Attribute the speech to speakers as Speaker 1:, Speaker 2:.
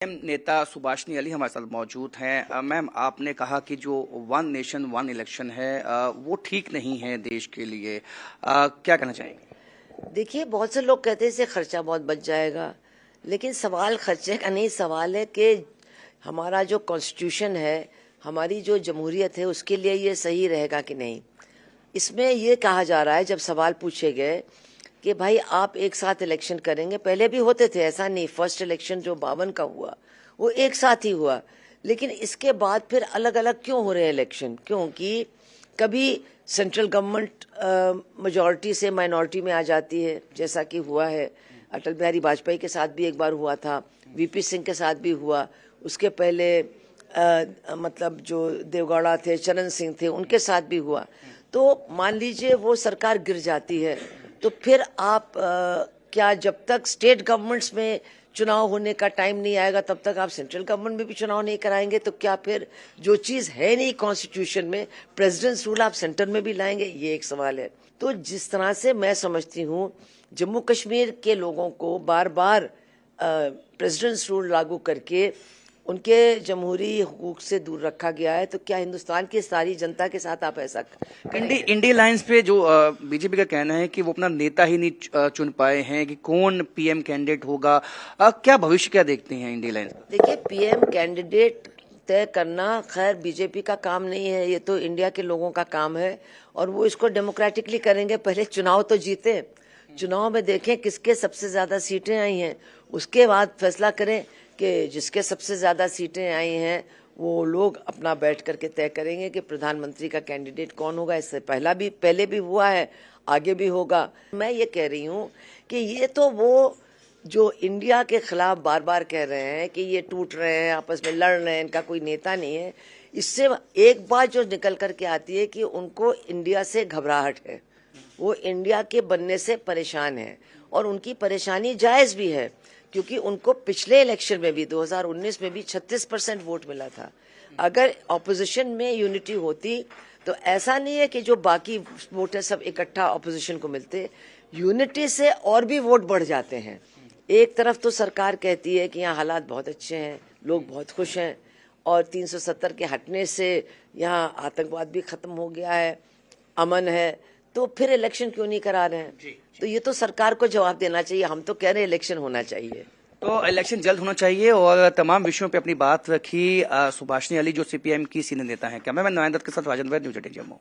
Speaker 1: नेता सुभाषनी अली हमारे साथ मौजूद हैं। मैम, आपने कहा कि जो वन नेशन वन इलेक्शन है वो ठीक नहीं है देश के लिए। क्या कहना चाहेंगे?
Speaker 2: देखिए, बहुत से लोग कहते हैं इससे खर्चा बहुत बच जाएगा, लेकिन सवाल खर्चे का नहीं, सवाल है कि हमारा जो कॉन्स्टिट्यूशन है, हमारी जो जमहूरियत है, उसके लिए ये सही रहेगा कि नहीं। इसमें ये कहा जा रहा है, जब सवाल पूछे गए कि भाई आप एक साथ इलेक्शन करेंगे, पहले भी होते थे, ऐसा नहीं, फर्स्ट इलेक्शन जो 52 का हुआ वो एक साथ ही हुआ, लेकिन इसके बाद फिर अलग अलग क्यों हो रहे हैं इलेक्शन? क्योंकि कभी सेंट्रल गवर्नमेंट मेजॉरिटी से माइनॉरिटी में आ जाती है, जैसा कि हुआ है अटल बिहारी वाजपेयी के साथ भी एक बार हुआ था, वीपी सिंह के साथ भी हुआ, उसके पहले मतलब जो देवगौड़ा थे, चरण सिंह थे, उनके साथ भी हुआ। तो मान लीजिए वो सरकार गिर जाती है, तो फिर आप क्या जब तक स्टेट गवर्नमेंट्स में चुनाव होने का टाइम नहीं आएगा तब तक आप सेंट्रल गवर्नमेंट में भी चुनाव नहीं कराएंगे? तो क्या फिर जो चीज है नहीं कॉन्स्टिट्यूशन में, प्रेसिडेंट्स रूल आप सेंटर में भी लाएंगे? ये एक सवाल है। तो जिस तरह से मैं समझती हूँ, जम्मू कश्मीर के लोगों को बार बार प्रेसिडेंट्स रूल लागू करके उनके जमहूरी हुकूक से दूर रखा गया है, तो क्या हिंदुस्तान की सारी जनता के साथ आप ऐसा
Speaker 1: इंडी लाइंस पे जो बीजेपी का कहना है कि वो अपना नेता ही नहीं चुन पाए हैं कि कौन पीएम कैंडिडेट होगा। क्या भविष्य क्या देखते हैं इंडी लाइंस?
Speaker 2: देखिए, पीएम कैंडिडेट तय करना खैर बीजेपी का काम नहीं है, ये तो इंडिया के लोगों का काम है, और वो इसको डेमोक्रेटिकली करेंगे। पहले चुनाव तो जीते, चुनाव में देखें किसके सबसे ज्यादा सीटें आई हैं, उसके बाद फैसला करें कि जिसके सबसे ज्यादा सीटें आई हैं वो लोग अपना बैठ करके तय करेंगे कि प्रधानमंत्री का कैंडिडेट कौन होगा। इससे पहले भी हुआ है, आगे भी होगा। मैं ये कह रही हूँ कि ये तो वो जो इंडिया के खिलाफ बार बार कह रहे हैं कि ये टूट रहे हैं, आपस में लड़ रहे हैं, इनका कोई नेता नहीं है, इससे एक बात जो निकल करके आती है कि उनको इंडिया से घबराहट है, वो इंडिया के बनने से परेशान है, और उनकी परेशानी जायज भी है, क्योंकि उनको पिछले इलेक्शन में भी 2019 में भी 36% वोट मिला था। अगर ऑपोजिशन में यूनिटी होती तो ऐसा नहीं है कि जो बाकी वोट है सब इकट्ठा ऑपोजिशन को मिलते, यूनिटी से और भी वोट बढ़ जाते हैं। एक तरफ तो सरकार कहती है कि यहाँ हालात बहुत अच्छे हैं, लोग बहुत खुश हैं, और 370 के हटने से यहाँ आतंकवाद भी खत्म हो गया है, अमन है, तो फिर इलेक्शन क्यों नहीं करा रहे हैं? तो ये तो सरकार को जवाब देना चाहिए। हम तो कह रहे हैं इलेक्शन होना चाहिए।
Speaker 1: तो इलेक्शन जल्द होना चाहिए, और तमाम विषयों पे अपनी बात रखी सुभाषनी अली, जो सीपीएम की सीनियर नेता है। कैमरामैन नयन दत्त के साथ राजन वैद, न्यूज 18 जम्मू।